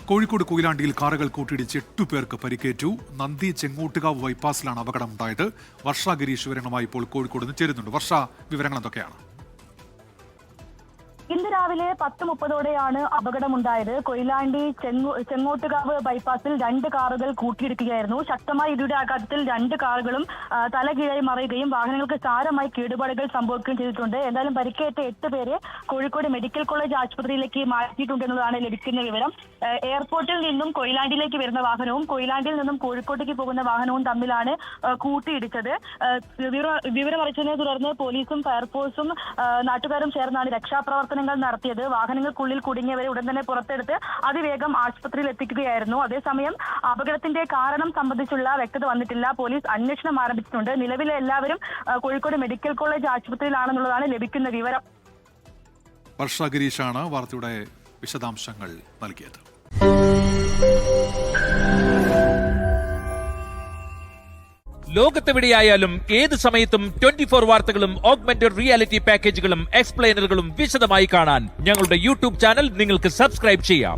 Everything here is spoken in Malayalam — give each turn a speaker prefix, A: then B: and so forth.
A: കോഴിക്കോട് കൊയിലാണ്ടിയിൽ കാറുകൾ കൂട്ടിയിടിച്ച് 8 പേർക്ക് പരിക്കേറ്റു. നന്ദി ചെങ്ങോട്ടുകാവ് ബൈപ്പാസിലാണ് അപകടമുണ്ടായത്. വർഷ ഗിരീഷ് വിവരങ്ങളുമായി ഇപ്പോൾ കോഴിക്കോട് നിന്ന് ചേരുന്നുണ്ട്. വർഷ, വിവരങ്ങൾ എന്തൊക്കെയാണ്?
B: ഇന്ന് രാവിലെ 10:30ഓടെയാണ് അപകടമുണ്ടായത്. കൊയിലാണ്ടി ചെങ്ങോട്ടുകാവ് ബൈപ്പാസിൽ 2 കാറുകൾ കൂട്ടിയിടിക്കുകയായിരുന്നു. ശക്തമായ ഇടിയുടെ ആഘാതത്തിൽ 2 കാറുകളും തലകീഴായി മറിയുകയും വാഹനങ്ങൾക്ക് സാരമായി കേടുപാടുകൾ സംഭവിക്കുകയും ചെയ്തിട്ടുണ്ട്. എന്തായാലും പരിക്കേറ്റ 8 പേരെ കോഴിക്കോട് മെഡിക്കൽ കോളേജ് ആശുപത്രിയിലേക്ക് മാറ്റിയിട്ടുണ്ടെന്നതാണ് ലഭിക്കുന്ന വിവരം. എയർപോർട്ടിൽ നിന്നും കൊയിലാണ്ടിയിലേക്ക് വരുന്ന വാഹനവും കൊയിലാണ്ടിയിൽ നിന്നും കോഴിക്കോട്ടേക്ക് പോകുന്ന വാഹനവും തമ്മിലാണ് കൂട്ടിയിടിച്ചത്. വിവരമറിച്ചതിനെ തുടർന്ന് പോലീസും ഫയർഫോഴ്സും നാട്ടുകാരും ചേർന്നാണ് രക്ഷാപ്രവർത്തനങ്ങൾ നടത്തിയത്. വാഹനങ്ങൾക്കുള്ളിൽ കുടുങ്ങിയവരെ ഉടൻ തന്നെ പുറത്തെടുത്ത് അതിവേഗം ആശുപത്രിയിൽ എത്തിക്കുകയായിരുന്നു. അതേസമയം അപകടത്തിന്റെ കാരണം സംബന്ധിച്ചുള്ള വ്യക്തത വന്നിട്ടില്ല. പോലീസ് അന്വേഷണം ആരംഭിച്ചിട്ടുണ്ട്. നിലവിലെ എല്ലാവരും കോഴിക്കോട് മെഡിക്കൽ കോളേജ് ആശുപത്രിയിലാണെന്നുള്ളതാണ് ലഭിക്കുന്ന വിവരം.
A: വർഷ ഗിരീഷാണ് വാർത്തയുടെ വിശദാംശങ്ങൾ നൽകിയത്.
C: ലോകത്തെവിടെയായാലും ഏത് സമയത്തും 24 വാർത്തകളും ഓഗ്മെന്റഡ് റിയാലിറ്റി പാക്കേജുകളും എക്സ്പ്ലെയിനറുകളും വിശദമായി കാണാൻ ഞങ്ങളുടെ യൂട്യൂബ് ചാനൽ നിങ്ങൾക്ക് സബ്സ്ക്രൈബ് ചെയ്യാം.